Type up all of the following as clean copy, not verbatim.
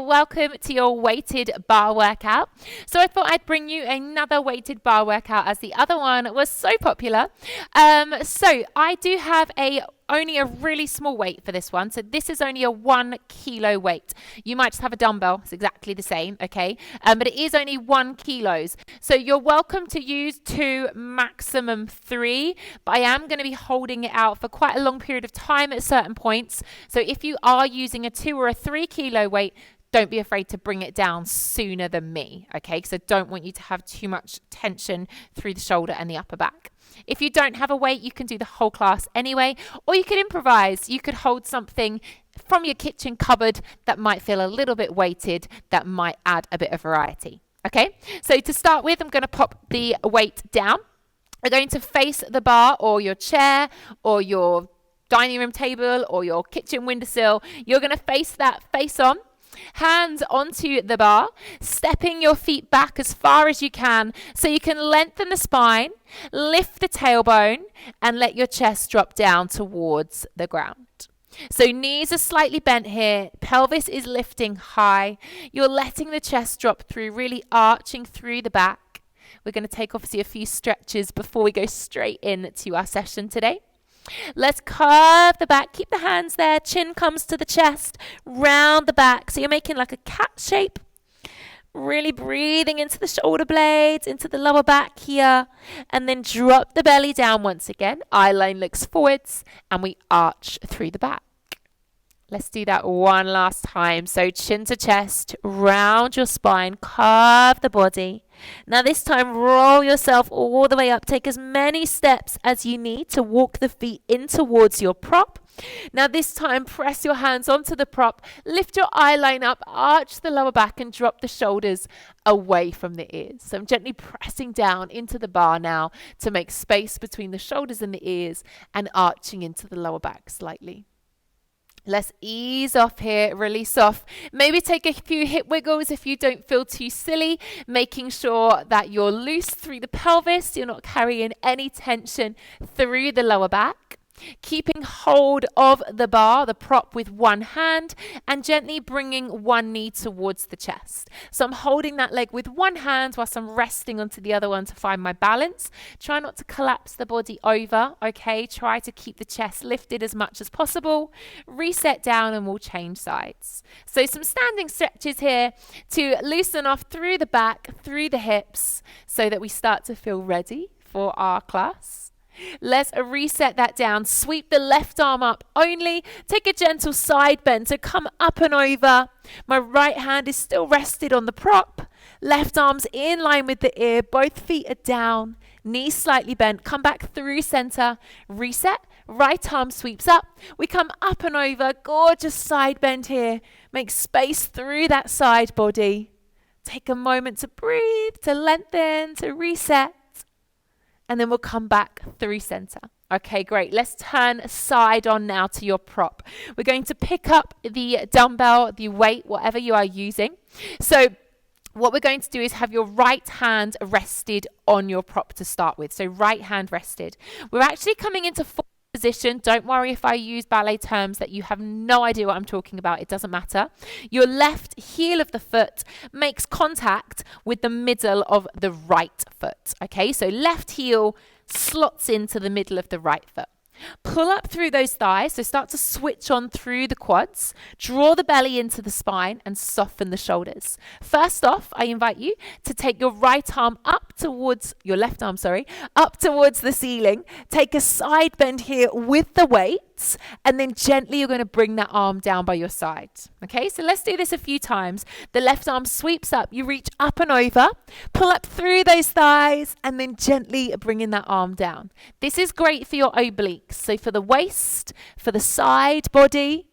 welcome to your weighted bar workout. So I thought I'd bring you another weighted bar workout as the other one was so popular. So I do have only a really small weight for this one. So this is only a 1 kilo weight. You might just have a dumbbell. It's exactly the same, okay? But it is only 1 kilos. So you're welcome to use 2, maximum 3. But I am going to be holding it out for quite a long period of time at certain points. So if you are using a 2 or a 3 kilo weight, don't be afraid to bring it down sooner than me, okay? Because I don't want you to have too much tension through the shoulder and the upper back. If you don't have a weight, you can do the whole class anyway, or you could improvise. You could hold something from your kitchen cupboard that might feel a little bit weighted, that might add a bit of variety, okay? So to start with, I'm going to pop the weight down. We're going to face the bar or your chair or your dining room table or your kitchen windowsill. You're going to face that face on. Hands onto the bar, stepping your feet back as far as you can so you can lengthen the spine, lift the tailbone, and let your chest drop down towards the ground. So knees are slightly bent here, pelvis is lifting high. You're letting the chest drop through, really arching through the back. We're going to take obviously a few stretches before we go straight into our session today. Let's curve the back, keep the hands there, chin comes to the chest, round the back. So you're making like a cat shape, really breathing into the shoulder blades, into the lower back here, and then drop the belly down once again. Eye line looks forwards, and we arch through the back. Let's do that one last time. So chin to chest, round your spine, curve the body. Now this time, roll yourself all the way up. Take as many steps as you need to walk the feet in towards your prop. Now this time, press your hands onto the prop, lift your eye line up, arch the lower back and drop the shoulders away from the ears. So I'm gently pressing down into the bar now to make space between the shoulders and the ears and arching into the lower back slightly. Let's ease off here, release off. Maybe take a few hip wiggles if you don't feel too silly, making sure that you're loose through the pelvis. You're not carrying any tension through the lower back. Keeping hold of the bar, the prop with one hand, and gently bringing one knee towards the chest. So I'm holding that leg with one hand whilst I'm resting onto the other one to find my balance. Try not to collapse the body over, okay? Try to keep the chest lifted as much as possible. Reset down and we'll change sides. So some standing stretches here to loosen off through the back, through the hips, so that we start to feel ready for our class. Let's reset that down. Sweep the left arm up only. Take a gentle side bend to come up and over. My right hand is still rested on the prop. Left arm's in line with the ear. Both feet are down. Knees slightly bent. Come back through center. Reset. Right arm sweeps up. We come up and over. Gorgeous side bend here. Make space through that side body. Take a moment to breathe, to lengthen, to reset. And then we'll come back through center. Okay, great. Let's turn side on now to your prop. We're going to pick up the dumbbell, the weight, whatever you are using. So what we're going to do is have your right hand rested on your prop to start with. So right hand rested. We're actually coming into full position. Don't worry if I use ballet terms that you have no idea what I'm talking about. It doesn't matter. Your left heel of the foot makes contact with the middle of the right foot. Okay, so left heel slots into the middle of the right foot. Pull up through those thighs, so start to switch on through the quads. Draw the belly into the spine and soften the shoulders. First off, I invite you to take your right arm up towards, your left arm, up towards the ceiling. Take a side bend here with the weights, and then gently you're going to bring that arm down by your side. Okay, so let's do this a few times. The left arm sweeps up, you reach up and over, pull up through those thighs, and then gently bringing that arm down. This is great for your obliques. So for the waist, for the side body,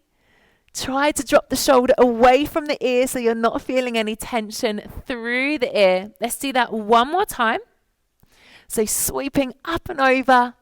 try to drop the shoulder away from the ear so you're not feeling any tension through the ear. Let's do that one more time. So sweeping up and over,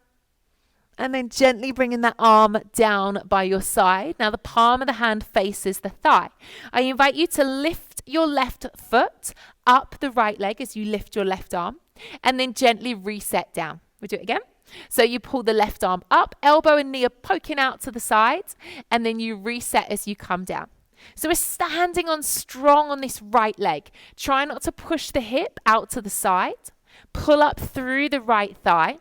and then gently bringing that arm down by your side. Now the palm of the hand faces the thigh. I invite you to lift your left foot up the right leg as you lift your left arm, and then gently reset down. We'll do it again. So you pull the left arm up, elbow and knee are poking out to the sides, and then you reset as you come down. So we're standing on strong on this right leg. Try not to push the hip out to the side. Pull up through the right thigh.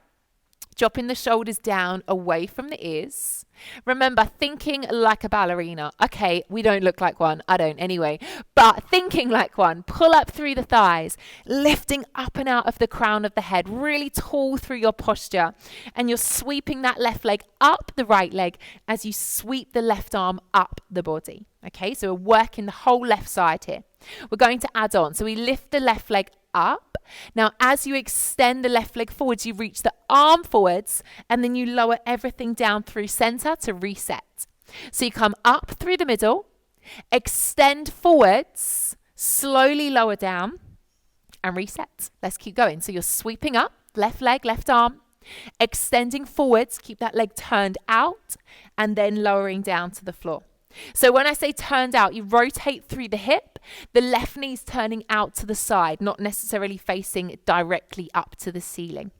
Dropping the shoulders down away from the ears. Remember, thinking like a ballerina. Okay, we don't look like one. I don't anyway. But thinking like one. Pull up through the thighs. Lifting up and out of the crown of the head. Really tall through your posture. And you're sweeping that left leg up the right leg as you sweep the left arm up the body. Okay, so we're working the whole left side here. We're going to add on. So we lift the left leg up. Now, as you extend the left leg forwards, you reach the arm forwards and then you lower everything down through center to reset. So you come up through the middle, extend forwards, slowly lower down and reset. Let's keep going. So you're sweeping up, left leg, left arm, extending forwards, keep that leg turned out and then lowering down to the floor. So when I say turned out, you rotate through the hip, the left knee's turning out to the side, not necessarily facing directly up to the ceiling.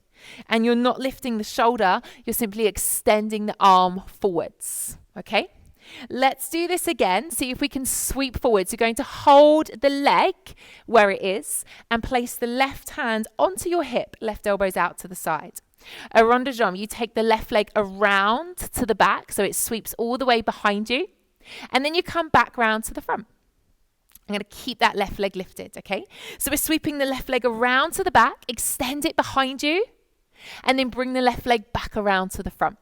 And you're not lifting the shoulder, you're simply extending the arm forwards. Okay? Let's do this again. See if we can sweep forwards. You're going to hold the leg where it is and place the left hand onto your hip, left elbows out to the side. A rond de jambe, you take the left leg around to the back so it sweeps all the way behind you. And then you come back round to the front. I'm going to keep that left leg lifted, okay? So we're sweeping the left leg around to the back, extend it behind you, and then bring the left leg back around to the front.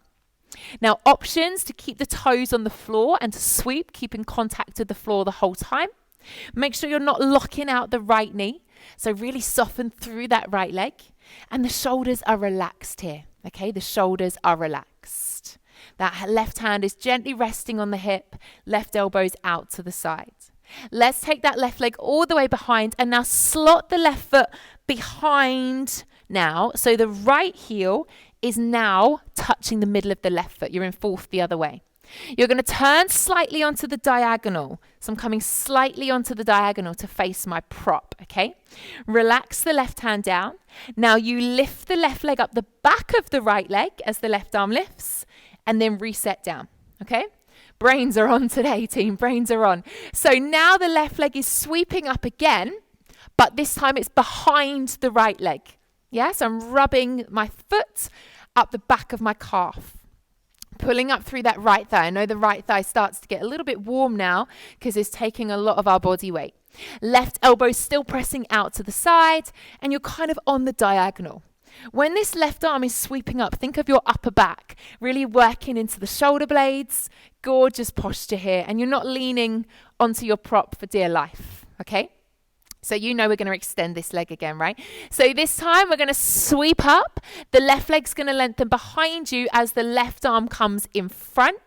Now, options to keep the toes on the floor and to sweep, keeping contact with the floor the whole time. Make sure you're not locking out the right knee. So really soften through that right leg. And the shoulders are relaxed here, okay? The shoulders are relaxed. That left hand is gently resting on the hip, left elbows out to the side. Let's take that left leg all the way behind and now slot the left foot behind now. So the right heel is now touching the middle of the left foot. You're in fourth the other way. You're going to turn slightly onto the diagonal. So I'm coming slightly onto the diagonal to face my prop, okay? Relax the left hand down. Now you lift the left leg up the back of the right leg as the left arm lifts. And then reset down, okay? Brains are on today, team. Brains are on. So now the left leg is sweeping up again, but this time it's behind the right leg. Yes, I'm rubbing my foot up the back of my calf, pulling up through that right thigh. I know the right thigh starts to get a little bit warm now because it's taking a lot of our body weight. Left elbow still pressing out to the side, and you're kind of on the diagonal. When this left arm is sweeping up, think of your upper back, really working into the shoulder blades. Gorgeous posture here. And you're not leaning onto your prop for dear life, okay? So you know we're going to extend this leg again, right? So this time we're going to sweep up. The left leg's going to lengthen behind you as the left arm comes in front.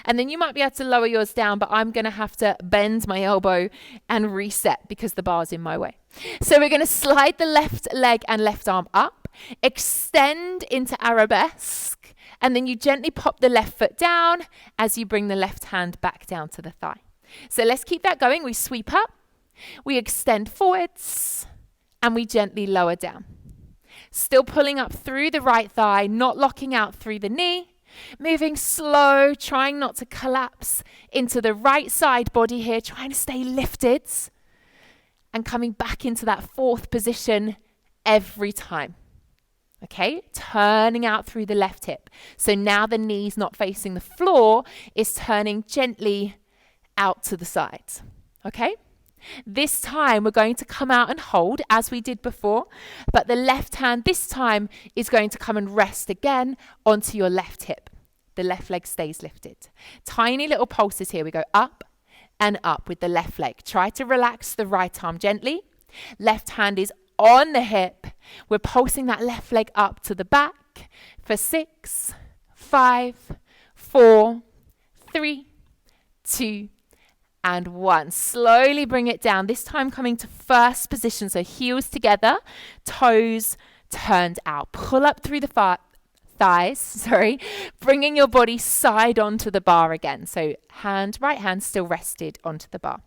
And then you might be able to lower yours down, but I'm going to have to bend my elbow and reset because the bar's in my way. So we're going to slide the left leg and left arm up, extend into arabesque, and then you gently pop the left foot down as you bring the left hand back down to the thigh. So let's keep that going. We sweep up, we extend forwards, and we gently lower down. Still pulling up through the right thigh, not locking out through the knee. Moving slow, trying not to collapse into the right side body here, trying to stay lifted and coming back into that fourth position every time. Okay, turning out through the left hip. So now the knee's not facing the floor, it's turning gently out to the side. Okay, this time we're going to come out and hold as we did before, but the left hand this time is going to come and rest again onto your left hip. The left leg stays lifted. Tiny little pulses here. We go up and up with the left leg. Try to relax the right arm gently. Left hand is on the hip. We're pulsing that left leg up to the back for 6, 5, 4, 3, 2, and 1. Slowly bring it down. This time coming to first position. So heels together, toes turned out. Pull up through the thighs, bringing your body side onto the bar again. So right hand still rested onto the bar.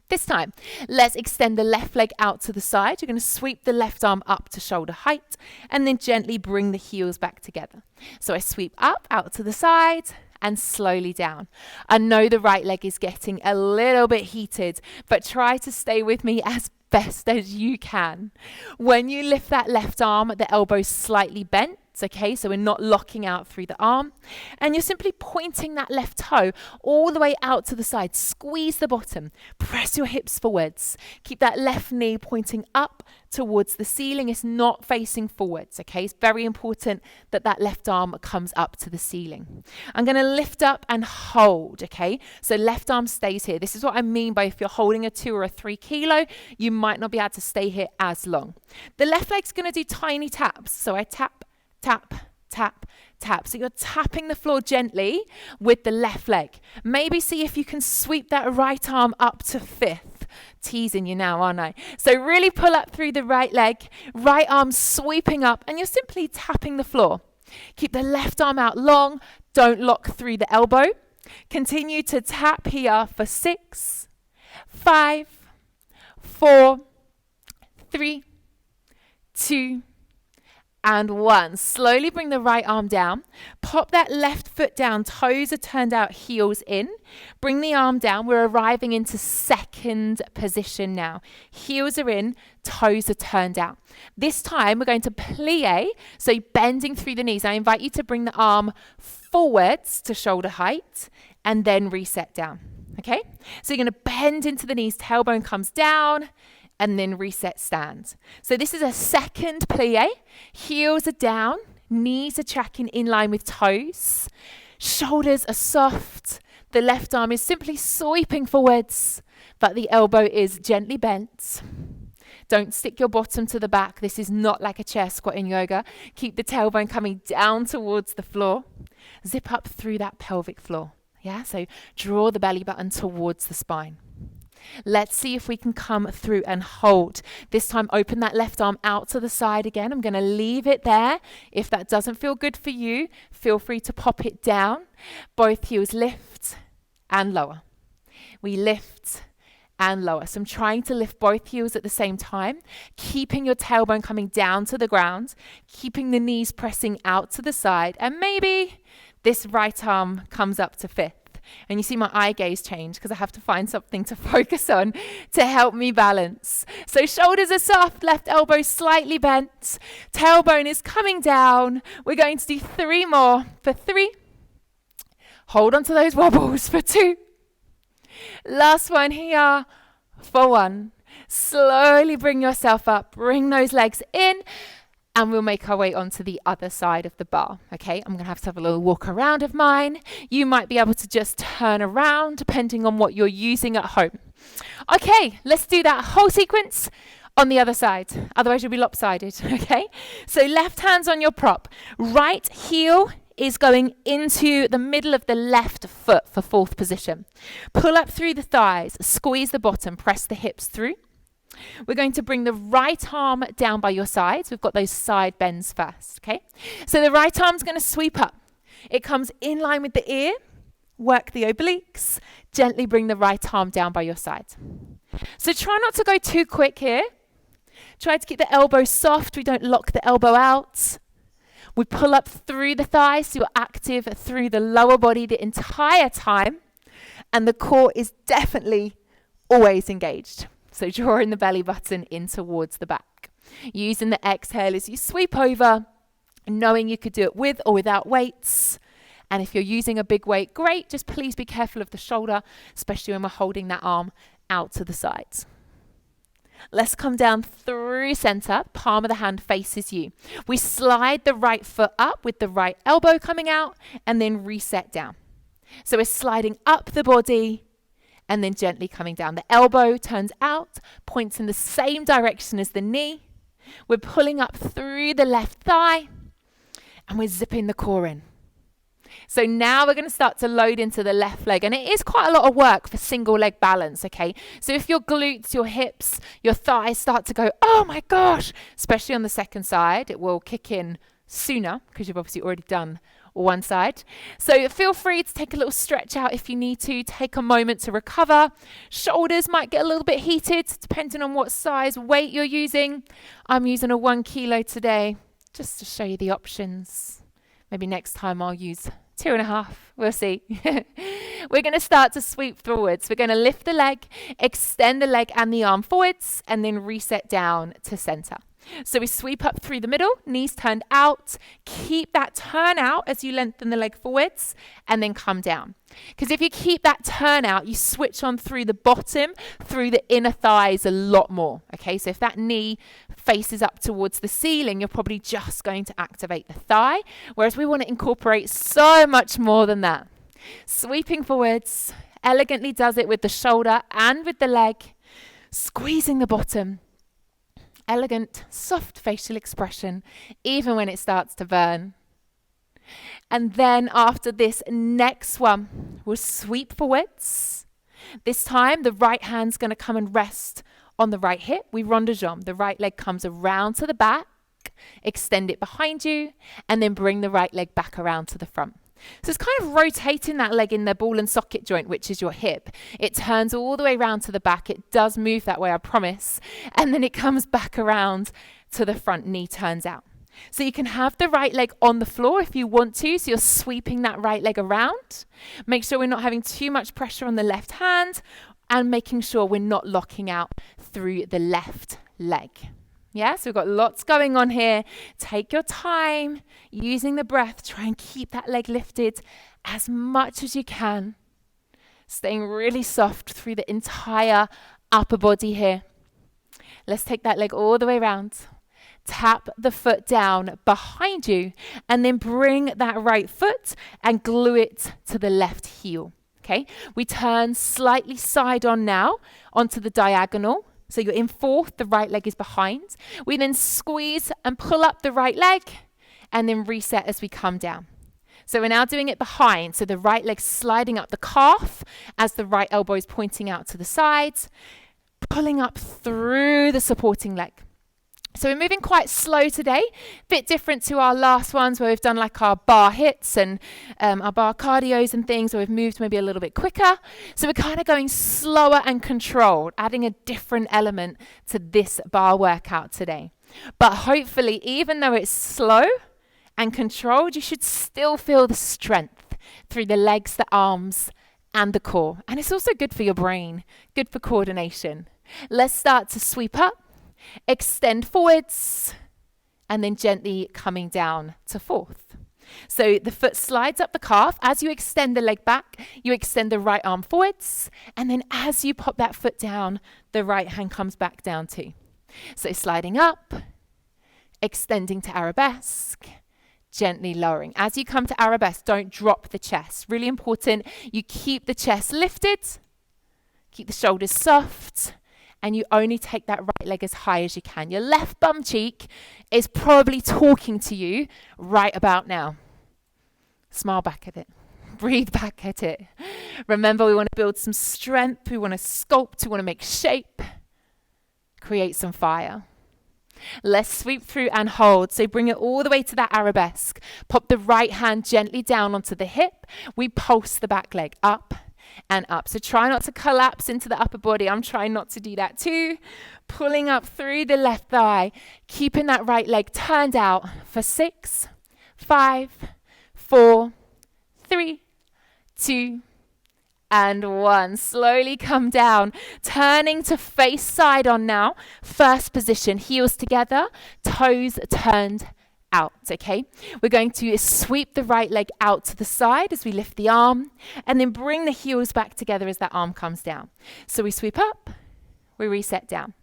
This time, let's extend the left leg out to the side. You're going to sweep the left arm up to shoulder height and then gently bring the heels back together. So I sweep up, out to the side and slowly down. I know the right leg is getting a little bit heated, but try to stay with me as best as you can. When you lift that left arm, the elbow's slightly bent. Okay, so we're not locking out through the arm, and you're simply pointing that left toe all the way out to the side. Squeeze the bottom, press your hips forwards, keep that left knee pointing up towards the ceiling. It's not facing forwards. Okay, it's very important that that left arm comes up to the ceiling. I'm going to lift up and hold. Okay, so left arm stays here. This is what I mean by if you're holding a 2 or a 3 kilo, you might not be able to stay here as long. The left leg's going to do tiny taps, so I tap, tap, tap, tap. So you're tapping the floor gently with the left leg. Maybe see if you can sweep that right arm up to 5th. Teasing you now, aren't I? So really pull up through the right leg, right arm sweeping up, and you're simply tapping the floor. Keep the left arm out long. Don't lock through the elbow. Continue to tap here for 6, 5, 4, 3, 2, and 1. Slowly bring the right arm down. Pop that left foot down. Toes are turned out, heels in. Bring the arm down. We're arriving into second position now. Heels are in, toes are turned out. This time we're going to plie, so bending through the knees. I invite you to bring the arm forwards to shoulder height and then reset down. Okay? So you're going to bend into the knees, tailbone comes down, and then reset stand. So this is a second plie. Heels are down, knees are tracking in line with toes. Shoulders are soft. The left arm is simply sweeping forwards, but the elbow is gently bent. Don't stick your bottom to the back. This is not like a chair squat in yoga. Keep the tailbone coming down towards the floor. Zip up through that pelvic floor. Yeah, so draw the belly button towards the spine. Let's see if we can come through and hold. This time, open that left arm out to the side again. I'm going to leave it there. If that doesn't feel good for you, feel free to pop it down. Both heels lift and lower. We lift and lower. So I'm trying to lift both heels at the same time, keeping your tailbone coming down to the ground, keeping the knees pressing out to the side, and maybe this right arm comes up to 5th. And you see my eye gaze change because I have to find something to focus on to help me balance. So shoulders are soft, left elbow slightly bent, tailbone is coming down. We're going to do 3 more for 3. Hold on to those wobbles for 2. Last one here for 1. Slowly bring yourself up, bring those legs in, and we'll make our way onto the other side of the bar. Okay, I'm going to have a little walk around of mine. You might be able to just turn around depending on what you're using at home. Okay, let's do that whole sequence on the other side. Otherwise you'll be lopsided, okay? So left hand's on your prop. Right heel is going into the middle of the left foot for 4th position. Pull up through the thighs, squeeze the bottom, press the hips through. We're going to bring the right arm down by your sides. We've got those side bends first, okay? So the right arm's going to sweep up. It comes in line with the ear. Work the obliques. Gently bring the right arm down by your side. So try not to go too quick here. Try to keep the elbow soft. We don't lock the elbow out. We pull up through the thighs so you're active through the lower body the entire time. And the core is definitely always engaged. So drawing the belly button in towards the back. Using the exhale as you sweep over, knowing you could do it with or without weights. And if you're using a big weight, great. Just please be careful of the shoulder, especially when we're holding that arm out to the sides. Let's come down through center. Palm of the hand faces you. We slide the right foot up with the right elbow coming out and then reset down. So we're sliding up the body and then gently coming down. The elbow turns out, points in the same direction as the knee. We're pulling up through the left thigh and we're zipping the core in. So now we're going to start to load into the left leg, and it is quite a lot of work for single leg balance, okay? So if your glutes, your hips, your thighs start to go, oh my gosh, especially on the second side, it will kick in sooner because you've obviously already done one side. So feel free to take a little stretch out if you need to. Take a moment to recover. Shoulders might get a little bit heated depending on what size weight you're using. I'm using a 1 kilo today just to show you the options. Maybe next time I'll use 2.5. We'll see. We're going to start to sweep forwards. We're going to lift the leg, extend the leg and the arm forwards, and then reset down to center. So we sweep up through the middle, knees turned out. Keep that turn out as you lengthen the leg forwards, and then come down. Because if you keep that turn out, you switch on through the bottom, through the inner thighs a lot more. Okay, so if that knee faces up towards the ceiling, you're probably just going to activate the thigh, whereas we want to incorporate so much more than that. Sweeping forwards, elegantly does it with the shoulder and with the leg, squeezing the bottom. Elegant, soft facial expression, even when it starts to burn. And then after this next one, we'll sweep forwards. This time, the right hand's going to come and rest on the right hip. We rond de jambe. The right leg comes around to the back, extend it behind you, and then bring the right leg back around to the front. So it's kind of rotating that leg in the ball and socket joint, which is your hip. It turns all the way around to the back. It does move that way, I promise. And then it comes back around to the front, knee turns out. So you can have the right leg on the floor if you want to. So you're sweeping that right leg around. Make sure we're not having too much pressure on the left hand and making sure we're not locking out through the left leg. Yeah, so we've got lots going on here. Take your time, using the breath. Try and keep that leg lifted as much as you can. Staying really soft through the entire upper body here. Let's take that leg all the way around. Tap the foot down behind you and then bring that right foot and glue it to the left heel. Okay, we turn slightly side on now onto the diagonal. So you're in fourth, the right leg is behind. We then squeeze and pull up the right leg and then reset as we come down. So we're now doing it behind. So the right leg sliding up the calf as the right elbow is pointing out to the sides, pulling up through the supporting leg. So we're moving quite slow today, bit different to our last ones where we've done like our bar hits and our bar cardios and things, where we've moved maybe a little bit quicker. So we're kind of going slower and controlled, adding a different element to this bar workout today. But hopefully, even though it's slow and controlled, you should still feel the strength through the legs, the arms, and the core. And it's also good for your brain, good for coordination. Let's start to sweep up. Extend forwards, and then gently coming down to fourth. So the foot slides up the calf. As you extend the leg back, you extend the right arm forwards, and then as you pop that foot down, the right hand comes back down too. So sliding up, extending to arabesque, gently lowering. As you come to arabesque, don't drop the chest. Really important, you keep the chest lifted, keep the shoulders soft, and you only take that right leg as high as you can. Your left bum cheek is probably talking to you right about now. Smile back at it. Breathe back at it. Remember, we want to build some strength. We want to sculpt. We want to make shape. Create some fire. Let's sweep through and hold. So bring it all the way to that arabesque. Pop the right hand gently down onto the hip. We pulse the back leg up and up. So try not to collapse into the upper body. I'm trying not to do that too. Pulling up through the left thigh, keeping that right leg turned out for 6, 5, 4, 3, 2, and 1. Slowly come down, turning to face side on now. First position, heels together, toes turned out, okay? We're going to sweep the right leg out to the side as we lift the arm, and then bring the heels back together as that arm comes down. So we sweep up, we reset down.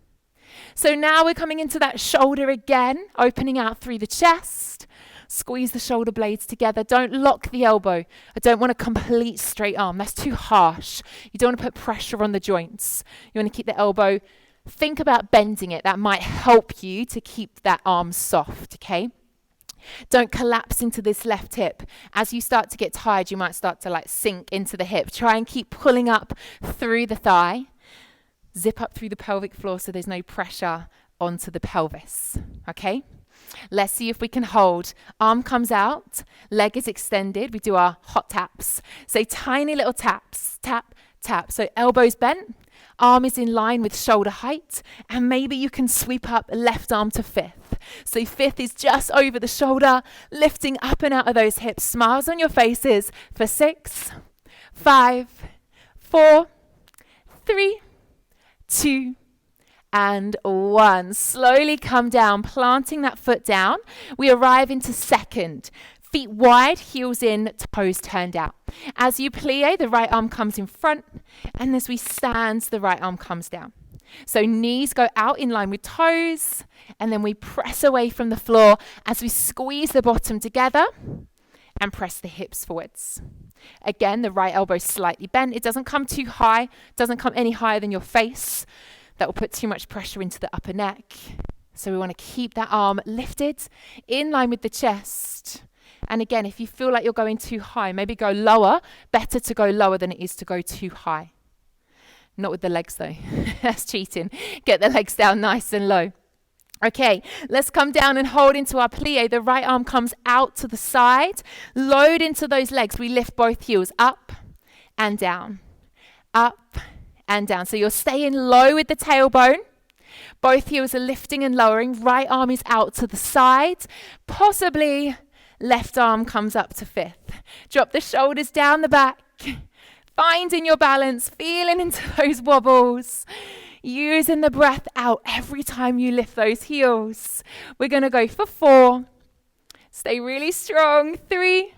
So now we're coming into that shoulder again, opening out through the chest. Squeeze the shoulder blades together. Don't lock the elbow. I don't want a complete straight arm. That's too harsh. You don't want to put pressure on the joints. You want to keep the elbow. Think about bending it. That might help you to keep that arm soft, okay? Don't collapse into this left hip. As you start to get tired, you might start to like sink into the hip. Try and keep pulling up through the thigh. Zip up through the pelvic floor so there's no pressure onto the pelvis, okay? Let's see if we can hold. Arm comes out, leg is extended. We do our hot taps. So tiny little taps, tap, tap. So elbows bent, arm is in line with shoulder height, and maybe you can sweep up left arm to fifth. So fifth is just over the shoulder, lifting up and out of those hips. Smiles on your faces for 6, 5, 4, 3, 2, and 1. Slowly come down, planting that foot down. We arrive into second. Feet wide, heels in, toes turned out. As you plie, the right arm comes in front, and as we stand, the right arm comes down. So knees go out in line with toes, and then we press away from the floor as we squeeze the bottom together and press the hips forwards. Again, the right elbow slightly bent. It doesn't come too high, doesn't come any higher than your face. That will put too much pressure into the upper neck. So we want to keep that arm lifted in line with the chest. And again, if you feel like you're going too high, maybe go lower. Better to go lower than it is to go too high. Not with the legs though. That's cheating. Get the legs down nice and low. Okay, let's come down and hold into our plie. The right arm comes out to the side. Load into those legs. We lift both heels up and down. Up and down. So you're staying low with the tailbone. Both heels are lifting and lowering. Right arm is out to the side. Possibly left arm comes up to fifth. Drop the shoulders down the back. Finding your balance, feeling into those wobbles. Using the breath out every time you lift those heels. We're going to go for 4. Stay really strong. 3.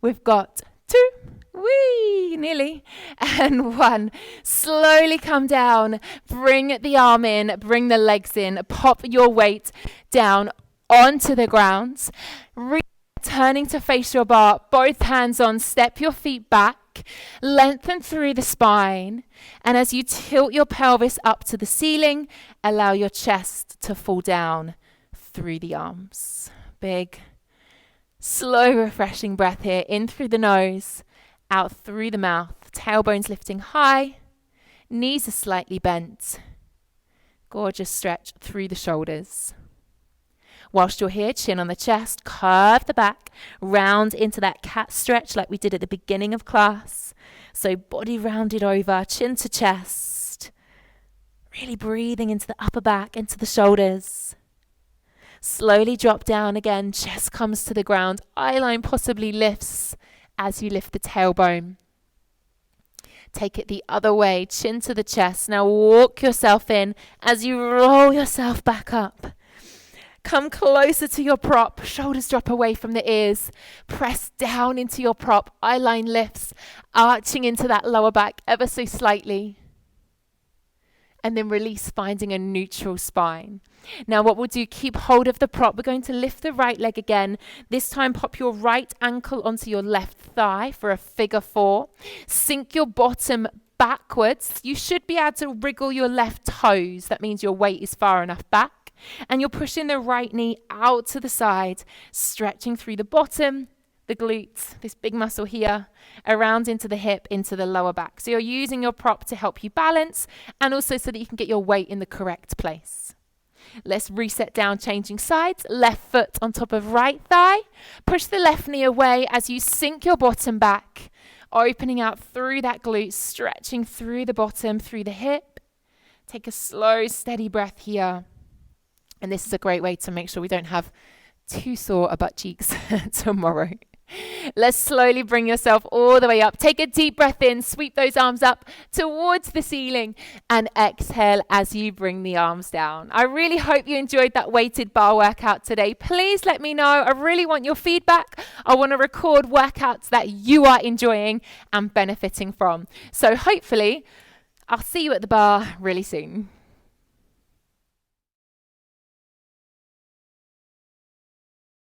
We've got 2. Whee! Nearly. And 1. Slowly come down. Bring the arm in. Bring the legs in. Pop your weight down onto the ground. Turning to face your bar. Both hands on. Step your feet back. Lengthen through the spine. And as you tilt your pelvis up to the ceiling, allow your chest to fall down through the arms. Big, slow, refreshing breath here. In through the nose. Out through the mouth, tailbones lifting high, knees are slightly bent. Gorgeous stretch through the shoulders. Whilst you're here, chin on the chest, curve the back, round into that cat stretch like we did at the beginning of class. So body rounded over, chin to chest. Really breathing into the upper back, into the shoulders. Slowly drop down again, chest comes to the ground, eye line possibly lifts as you lift the tailbone. Take it the other way, chin to the chest. Now walk yourself in as you roll yourself back up. Come closer to your prop, shoulders drop away from the ears. Press down into your prop, eye line lifts, arching into that lower back ever so slightly. And then release, finding a neutral spine. Now what we'll do, keep hold of the prop. We're going to lift the right leg again. This time pop your right ankle onto your left thigh for a figure 4. Sink your bottom backwards. You should be able to wriggle your left toes. That means your weight is far enough back. And you're pushing the right knee out to the side, stretching through the bottom, the glutes, this big muscle here, around into the hip, into the lower back. So you're using your prop to help you balance and also so that you can get your weight in the correct place. Let's reset down, changing sides. Left foot on top of right thigh. Push the left knee away as you sink your bottom back, opening out through that glute, stretching through the bottom, through the hip. Take a slow, steady breath here. And this is a great way to make sure we don't have too sore butt cheeks tomorrow. Let's slowly bring yourself all the way up. Take a deep breath in, sweep those arms up towards the ceiling and exhale as you bring the arms down. I really hope you enjoyed that weighted bar workout today. Please let me know. I really want your feedback. I want to record workouts that you are enjoying and benefiting from. So hopefully I'll see you at the bar really soon.